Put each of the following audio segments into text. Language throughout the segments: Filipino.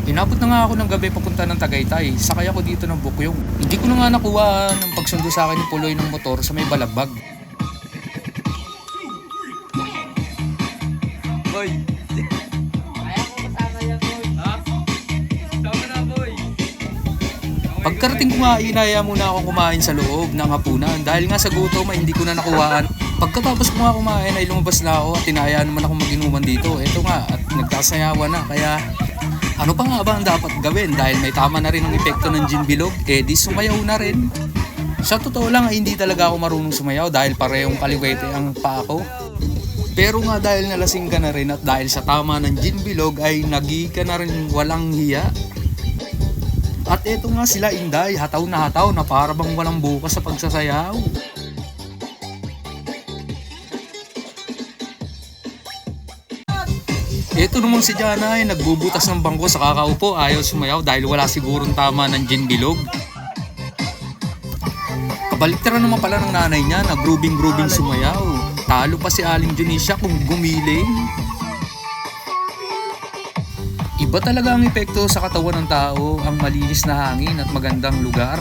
Inabot na nga ako ng gabi papunta ng Tagaytay. Sakay ako dito ng Bukyong. Hindi ko na nga nakuha ng pagsundo sa akin ng puloy ng motor sa may Balagbag. Boy. Kaya ko kasama yan, boy. Ha? Sama na, boy. Pagkarating ko nga, inaya muna akong kumain sa loob ng hapunan. Dahil nga sa gutom ay hindi ko na nakuhaan. Pagkatapos ko nga kumain ay lumabas na ako at tinayaan naman ako mag-inuman dito. Eto nga, at nagkasayawan na. Kaya ano pa nga ba ang dapat gawin? Dahil may tama na rin ang epekto ng gin bilog, di sumayaw na rin. Sa totoo lang ay hindi talaga ako marunong sumayaw dahil parehong kaliwete ang paa ko. Pero nga dahil nalasing ka na rin at dahil sa tama ng gin bilog ay nagi ka na rin walang hiya. At eto nga sila Inday, hataw na para bang walang bukas sa pagsasayaw. Ito naman si Jana ay nagbubutas ng bangko sa kakaupo, ayaw sumayaw dahil wala sigurong tama ng gin bilog. Kabaliktaran naman pala ng nanay niya, nag-grooving sumayaw. Talo pa si Aling Junisha kung gumiling. Iba talaga ang epekto sa katawan ng tao, ang malinis na hangin at magandang lugar.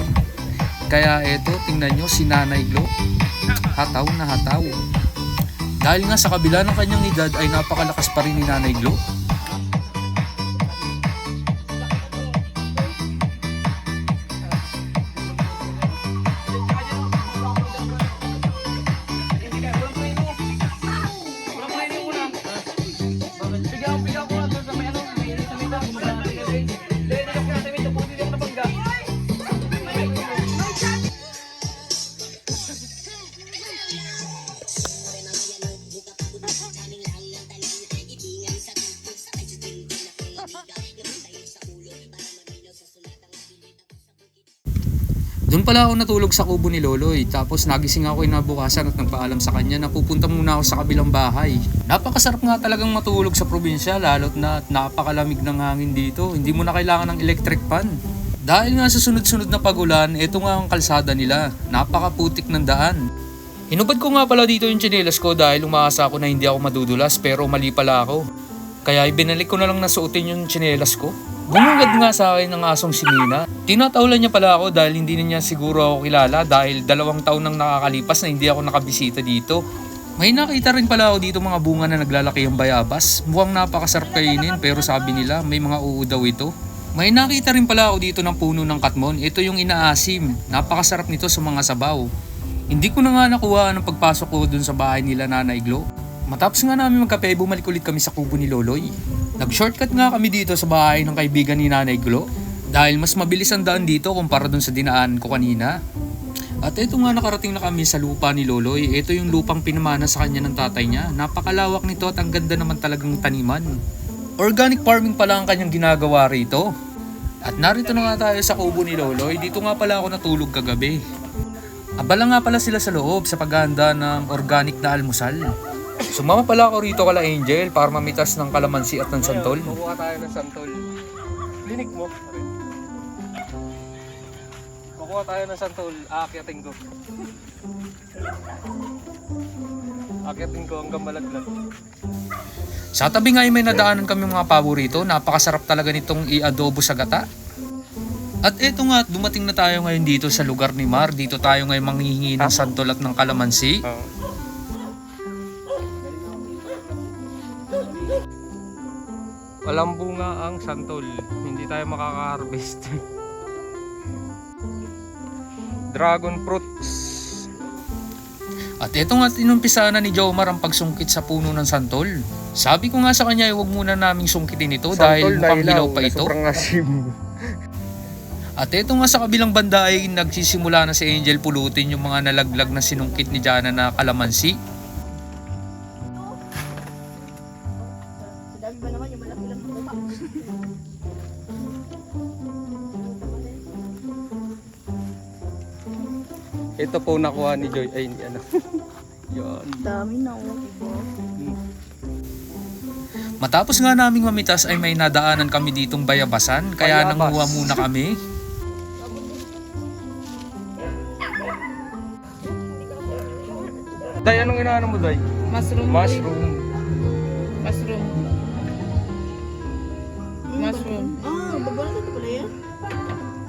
Kaya eto, tingnan nyo si Nanay Glo, hataw na hataw. Dahil nga sa kabila ng kanyang edad ay napakalakas pa rin ni Nanay Glo. Doon pala ako natulog sa kubo ni Loloy, tapos nagising ako kinabukasan at nagpaalam sa kanya na pupunta muna ako sa kabilang bahay. Napakasarap nga talagang matulog sa probinsya, lalo't na napakalamig ng hangin dito, hindi mo na kailangan ng electric fan. Dahil nga sa sunod-sunod na pagulan, ito nga ang kalsada nila, napakaputik ng daan. Hinubad ko nga pala dito yung tsinelas ko dahil umaasa ako na hindi ako madudulas pero mali pala ako. Kaya ibinalik ko na lang na suotin yung tsinelas ko. Bumungad nga sa akin ng asong si Mina. Tinatawlan niya pala ako dahil hindi na niya siguro ako kilala dahil 2 taon nang nakakalipas na hindi ako nakabisita dito. May nakita rin pala ako dito mga bunga na naglalaki ang bayabas. Mukhang napakasarap kainin pero sabi nila may mga uod daw ito. May nakita rin pala ako dito ng puno ng katmon. Ito yung inaasim. Napakasarap nito sa mga sabaw. Hindi ko na nga nakuha ng pagpasok ko dun sa bahay nila Nanay Glo. Matapos nga namin magkape, bumalik ulit kami sa kubo ni Loloy. Nag-shortcut nga kami dito sa bahay ng kaibigan ni Nanay Glo dahil mas mabilis ang daan dito kumpara dun sa dinaan ko kanina. At ito nga nakarating na kami sa lupa ni Loloy. Ito yung lupang pinamana sa kanya ng tatay niya. Napakalawak nito at ang ganda naman talagang taniman. Organic farming pala ang kanyang ginagawa rito. At narito na nga tayo sa kubo ni Loloy. Dito nga pala ako natulog kagabi. Abala nga pala sila sa loob sa paghahanda ng organic na almusal. Sumama pala ako rito kala Angel para mamitas ng kalamansi at ng santol. Kukuha tayo ng santol. Linig mo. Kukuha tayo ng santol. Aakyatin ko. Aakyatin ko hanggang malaglag. Sa tabi nga ay may nadaanan kami mga paborito. Napakasarap talaga nitong i-adobo sa gata. At eto nga, dumating na tayo ngayon dito sa lugar ni Mar. Dito tayo ngayon manghihingi ng santol at ng kalamansi. Walang bunga ang santol. Hindi tayo makaka-harvest. Dragon fruits. At eto nga tinumpisa na ni Jomar ang pagsungkit sa puno ng santol. Sabi ko nga sa kanya, huwag muna naming sungkitin ito dahil mukhang hilaw pa ito. Sobrang asim. At eto nga sa kabilang banda ay nagsisimula na si Angel pulutin yung mga nalaglag na sinungkit ni Jana na kalamansi. Dami ba naman yung malaki lang baba? Ito po nakuha ni Joy. Ay, hindi ano. Yan. Dami na diba? Matapos nga naming mamitas ay may nadaanan kami ditong bayabasan kaya Bayabas. nanguha muna kami. Day, anong inaano mo, Day? Mushroom. Mushroom. Mushroom. Mushroom. Ah, Babalot ito pala yan?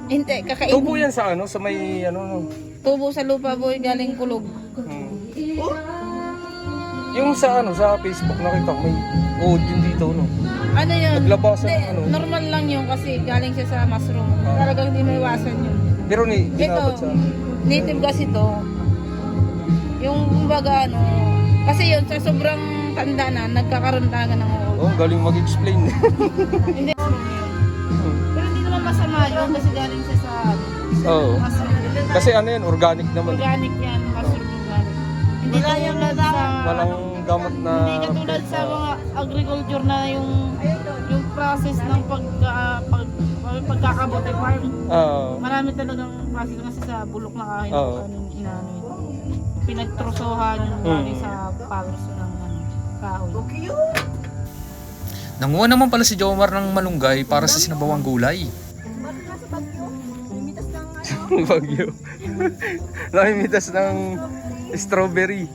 Hindi, kakainin. Tubo yan sa ano, sa may ano, no. Tubo sa lupa boy, galing kulog. Yung sa ano, sa Facebook nakita ko may uod yun dito, no. Ano yun? Naglabasan Hindi, ng ano. normal lang yun kasi galing siya sa mushroom. Talagang hindi may iwasan yun. Pero ni, dinabot sa ano. Native kasi to. Yung kumbaga ano, kasi yun sa sobrang tanda na, nagkakaroon talaga ng uod. Oh, galing mag-explain. Hindi mushroom yun. Pero hindi naman masama yun kasi galing siya sa Oo. mushroom. Kasi ano yan, organic naman. Organic yan, mushroom organic. Hindi lang yan sa... Walang gamot na... Hindi katulad sa mga agriculture na yung process ng pagkakabote farm. Oo. Marami talagang process kasi sa bulok na kain Oo. inaano yun. Pinagtrosohan yung galing sa powers ng kahoy. Nanguha naman pala si Jomar ng malunggay para sa sinabawang gulay. Bagyo. Namimitas ng strawberry.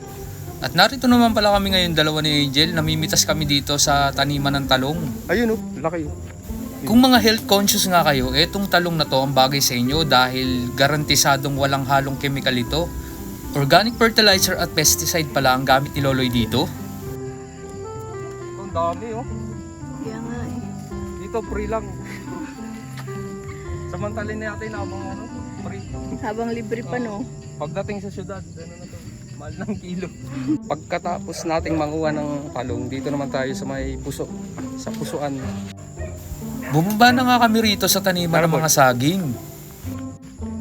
At narito naman pala kami ngayon, dalawa ni Angel. Namimitas kami dito sa taniman ng talong. Ayun oh, laki oh. Kung mga health conscious nga kayo, etong talong na to ang bagay sa inyo dahil garantisadong walang halong chemical ito. Organic fertilizer at pesticide pala ang gamit ni Loloy dito. Ang dami oh. Kaya nga eh. Dito free lang. Samantalin natin habang ano, free. Habang libre pa no. Pagdating sa syudad, ano na to, mahal ng kilo. Pagkatapos nating manguha ng talong, dito naman tayo sa may puso, sa pusuan. Bumaba na nga kami rito sa taniman ng mga saging.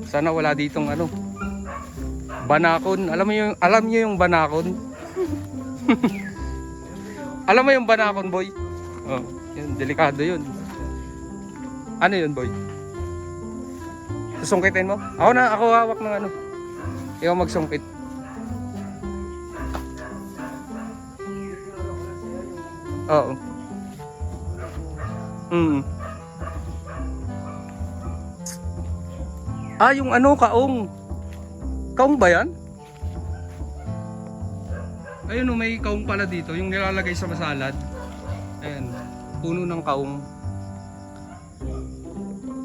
Sana wala ditong ano, banakon. Alam niyo yung banakon? Alam mo yung banakon, boy? Oh, yun, delikado yun. Ano yun, boy? Susungkitin mo? Ako hawak ng ano. Ikaw magsungkit. Oo. Ah, yung ano, kaong. Kaong ba yan? Ayun oh, may kaong pala dito. Yung nilalagay sa masalad. Ayan. Puno ng kaong.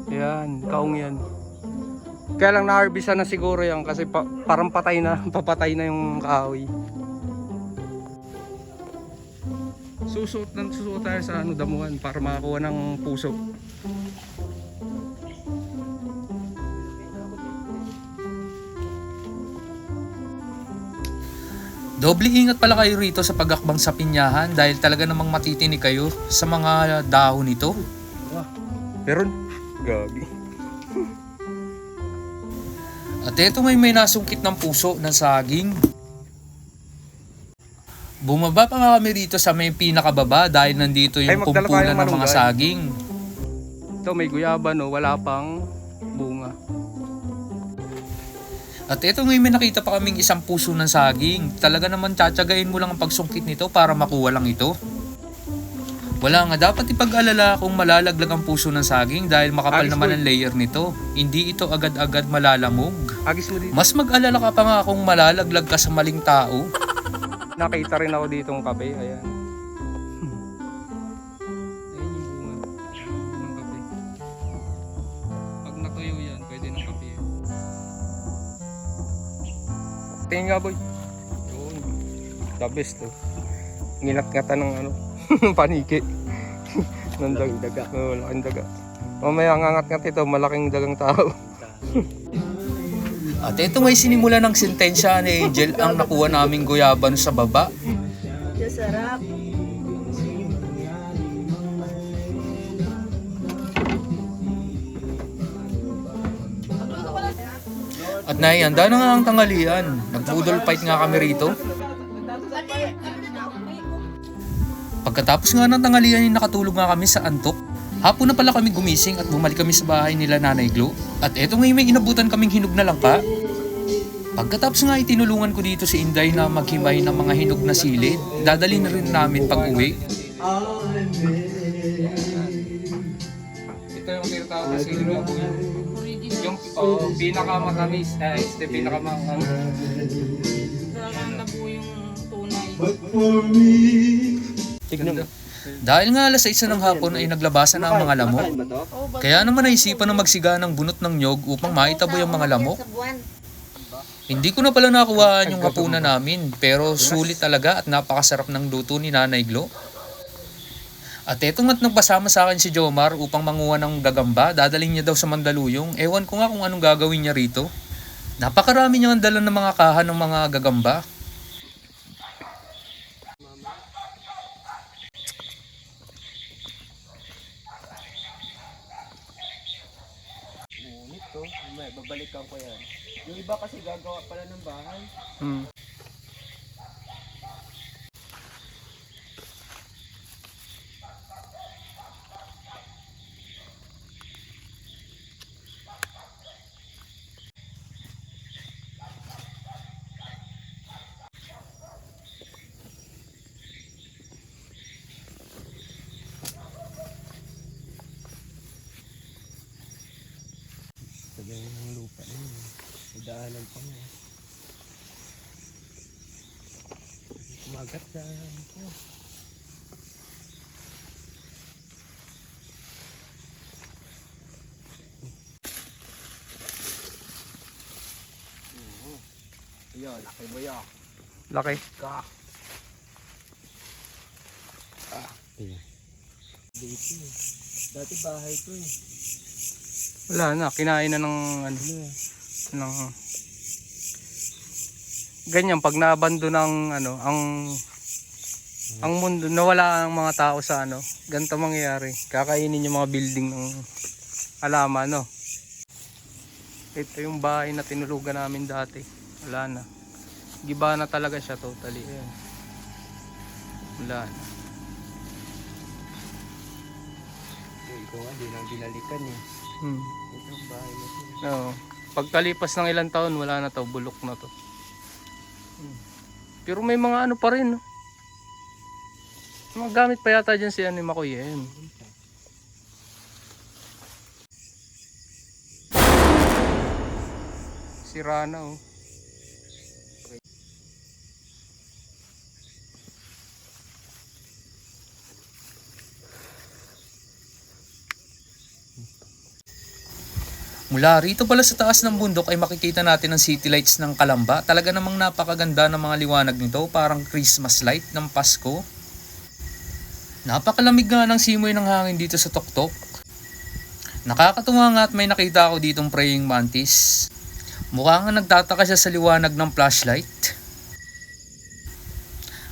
Ayan, kaong yan. Kaya lang na-harvestan na siguro yan kasi parang patay na, papatay na yung kahoy. Susuot tayo sa ano, damuhan para makakuha ng puso. Doble ingat pala kayo rito sa pagakbang sa pinyahan dahil talaga namang matitinig kayo sa mga dahon nito. Meron? Gabi. At eto may nasungkit ng puso ng saging. Bumaba pa nga kami rito sa may pinakababa dahil nandito yung Magdala kumpulan tayong ng mga malunggay. saging. Ito may guyaba no, wala pang bunga. At eto may nakita pa kaming isang puso ng saging. Talaga naman tsatsagain mo lang ang pagsungkit nito para makuha lang ito. Wala nga, dapat ipag-alala kung malalaglag ang puso ng saging dahil makapal Agis naman mo. ang layer nito. Hindi ito agad-agad malalamog. Agis mo dito. Mas mag-alala ka pa nga kung malalaglag ka sa maling tao. Nakita rin ako dito ng kape. Ayan. Ayan yung bunga. Ng kape. Pag natuyo yan, pwede ng kape. Tingin nga boy. Yun. The best oh. Nginat-ngatan ng ano. Paniki. Ng daga. Oh, laking daga. Mamaya ngangat-ngat ito, malaking dagang tao. At eto may sinimula ng sentensya ni Angel ang nakuha naming guyaban sa baba. Sarap. At naihanda na nga ang tanghalian. Nag-boodle fight nga kami rito. Pagkatapos nga ng tanghalian, nakatulog nga kami sa antok. Hapon na pala kami gumising at bumalik kami sa bahay nila Nanay Glo. At eto ngayon may inabutan kaming hinog na langka. Pagkatapos nga itinulungan ko dito si Inday na maghimay ng mga hinog na silid. Dadali na rin namin pag uwi. Ito yung tinatawag na silid na buhay. Yung pinakamatamis, este pinakamatamis. Talagang labo yung tunay. Tignan mo. Dahil nga alas 6 ng hapon ay naglabasan na ang mga lamok. Kaya naman naisipan na magsiga ng bunot ng nyog upang maitaboy ang mga lamok. Hindi ko na pala nakuhaan yung hapunan namin, pero sulit talaga at napakasarap ng luto ni Nanay Glo. At eto nga't nagpasama sa akin si Jomar upang manguha ng gagamba. Dadaling niya daw sa Mandaluyong. Ewan ko nga kung anong gagawin niya rito. Napakarami niyang dala ng mga kahan ng mga gagamba. Ngunit to, may babalikan ko yan. Yung iba kasi gagawa pala ng bahay. Tagal ng lupa na yun. May daanan pa nga. Kumagat sa ito. Ayan, laki mo yan. Laki. Ka. Ayan. Dito eh. Dati bahay ko eh. Wala na, kinain na ng ano, ng ganyan pag naabando ng ano, ang mundo, nawala ang mga tao sa ano, ganito mangyayari. Kakainin yung mga building ng halaman, no. Ito yung bahay na tinulugan namin dati. Wala na. Giba na talaga siya totally. Ayan. Wala na. Ito nga, di nang binalikan eh. Ito ang bahay na ito. Oo. Pagkalipas ng ilang taon, wala na to, bulok na to. Pero may mga ano pa rin, no? Mga gamit pa yata dyan si Ani Makoy. Ayan. Sira na, oh. Mula rito pala sa taas ng bundok ay makikita natin ang city lights ng Calamba. Talaga namang napakaganda ng mga liwanag nito, parang Christmas light ng Pasko. Napakalamig nga ng simoy ng hangin dito sa Toktok. Nakakatuwa nga at may nakita ako ditong praying mantis. Mukha nga nagtataka siya sa liwanag ng flashlight.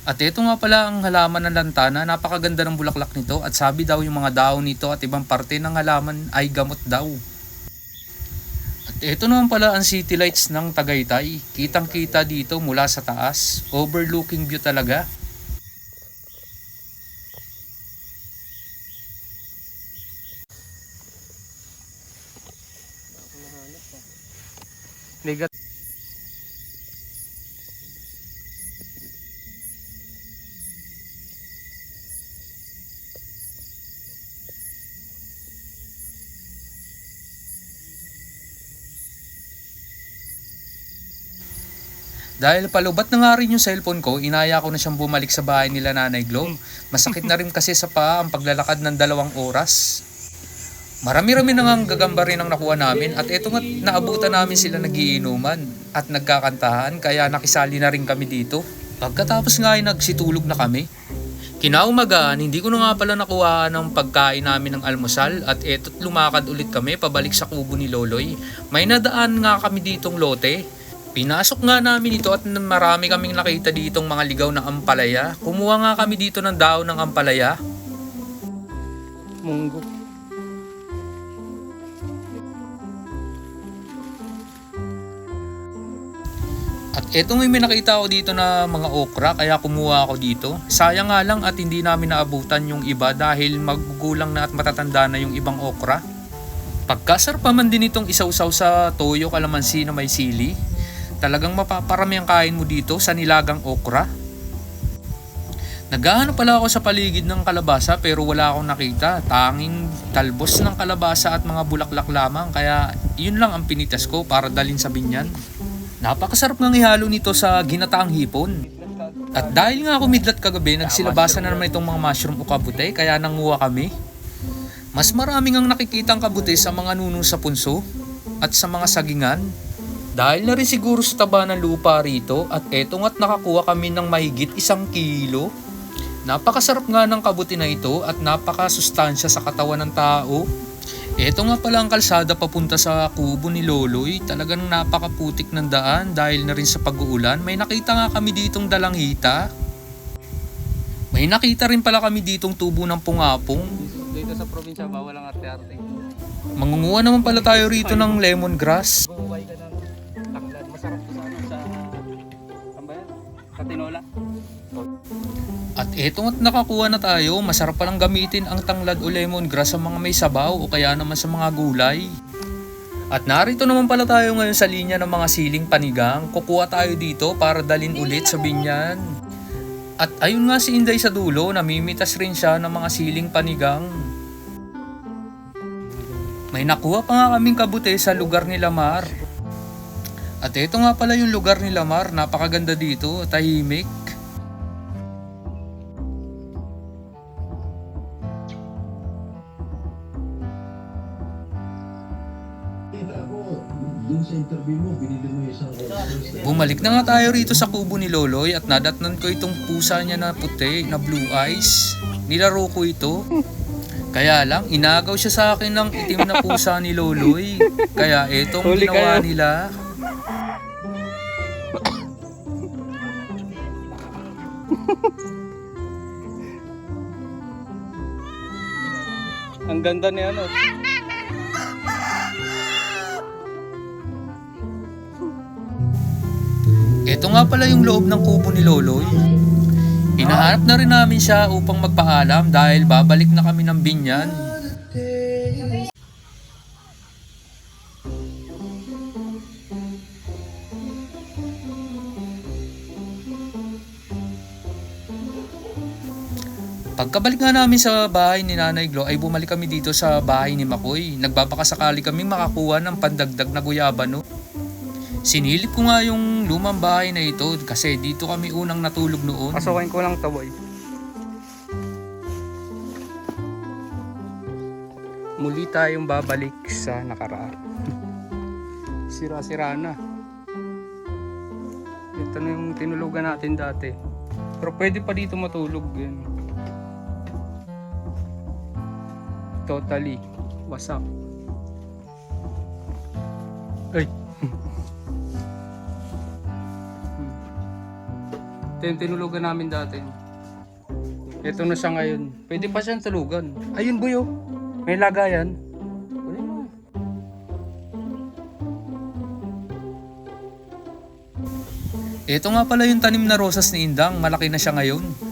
At ito nga pala ang halaman ng lantana, napakaganda ng bulaklak nito at sabi daw yung mga dahon nito at ibang parte ng halaman ay gamot daw. Ito naman pala ang city lights ng Tagaytay. Kitang kita dito mula sa taas. Overlooking view talaga. Ligat. Dahil palubat na nga rin yung cellphone ko, inaya ko na siyang bumalik sa bahay nila Nanay Glo. Masakit na rin kasi sa paa ang paglalakad ng 2 oras. Marami-rami na nga ang gagamba rin ang nakuha namin at eto nga naabutan namin sila nagiinuman at nagkakantahan kaya nakisali na rin kami dito. Pagkatapos nga ay nagsitulog na kami. Kinaumagaan, hindi ko na nga pala nakuha ng pagkain namin ng almusal at eto't lumakad ulit kami pabalik sa kubo ni Loloy. May nadaan nga kami ditong lote. Pinasok nga namin ito at marami kaming nakita ditong mga ligaw na ampalaya. Kumuha nga kami dito ng daon ng ampalaya. Munggo. At eto nga may nakita ako dito na mga okra kaya kumuha ako dito. Sayang nga lang at hindi namin naabutan yung iba dahil magugulang na at matatanda na yung ibang okra. Pagkasarap pa man din itong isawsaw sa toyo kalamansi na may sili. Talagang mapaparami ang kain mo dito sa nilagang okra. Naghahanap pala ako sa paligid ng kalabasa pero wala akong nakita. Tanging talbos ng kalabasa at mga bulaklak lamang kaya yun lang ang pinitas ko para dalhin sa binyan. Napakasarap ng ihalo nito sa ginataang hipon. At dahil nga kumidlat kagabi, nagsilabasan na naman itong mga mushroom o kabute, kaya nanguha kami. Mas maraming ang nakikitang kabute sa mga nuno sa punso at sa mga sagingan. Dahil na rin siguro sa taba ng lupa rito at eto nga't nakakuha kami ng mahigit 1 kilo. Napakasarap nga ng kabuti na ito at napakasustansya sa katawan ng tao. Eto nga pala ang kalsada papunta sa kubo ni Loloy. Talagang napakaputik ng daan dahil na rin sa pag-uulan. May nakita nga kami ditong dalanghita. May nakita rin pala kami ditong tubo ng pungapong. Dito sa probinsya, bawal ang arte-arte. Mangunguha naman pala tayo rito ng lemongrass. Buhay ka ng tanglad. Masarap to sa ano, sa... Saan ba yan? Sa tinola. At eto nga't nakakuha na tayo, masarap palang gamitin ang tanglad o lemongrass sa mga may sabaw o kaya naman sa mga gulay. At narito naman pala tayo ngayon sa linya ng mga siling panigang. Kukuha tayo dito para dalin ulit sa binyan. At ayun nga si Inday sa dulo, namimitas rin siya ng mga siling panigang. May nakuha pa nga kaming kabute sa lugar ni Lamar. At eto nga pala yung lugar ni Lamar, napakaganda dito, tahimik. Bumalik na nga tayo rito sa kubo ni Loloy at nadatnan ko itong pusa niya na puti, na blue eyes. Nilaro ko ito. Kaya lang, inagaw siya sa akin ng itim na pusa ni Loloy. Kaya itong Huli ginawa kayo. nila. Ang ganda ni ano. Ito nga pala yung loob ng kubo ni Loloy. Hinahanap na rin namin siya upang magpaalam dahil babalik na kami ng binyan. Pagkabalik nga namin sa bahay ni Nanay Glo ay bumalik kami dito sa bahay ni Makoy. Nagbabakasakali kaming makakuha ng pandagdag na guyabano. Sinilip ko nga yung lumang bahay na ito kasi dito kami unang natulog noon. Pasukin ko lang to, boy. Muli tayong babalik sa nakaraan. Sira-sira na. Ito na yung tinulugan natin dati. Pero pwede pa dito matulog. Yan. Totally. Wasak. Ay. Ito yung tinulugan namin dati. Ito na siya ngayon. Pwede pa siyang tulugan. Ayun, boy, oh. May lagayan. Kunin mo. Ito nga pala yung tanim na rosas ni Indang. Malaki na siya ngayon.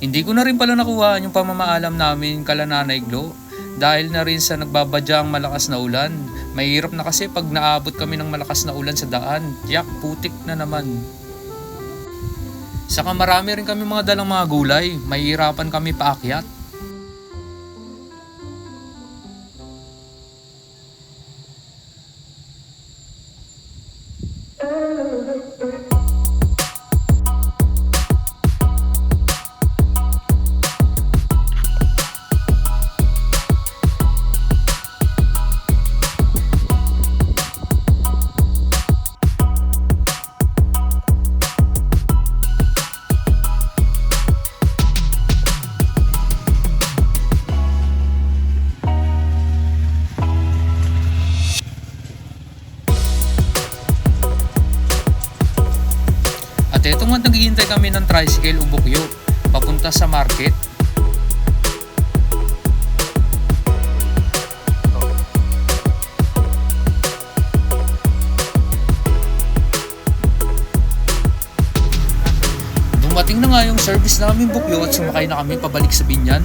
Hindi ko na rin pala nakuha yung pamamaalam namin kala Nanay Glo. Dahil na rin sa nagbabadyang malakas na ulan. Mahirap na kasi pag naabot kami ng malakas na ulan sa daan. Yak, putik na naman. Saka marami rin kami mga dalang mga gulay. Mahihirapan kami paakyat. At eto nga naghihintay kami ng tricycle o bukyo papunta sa market. Dumating na nga yung service namin bukyo at sumakay na kami pabalik sa binyan.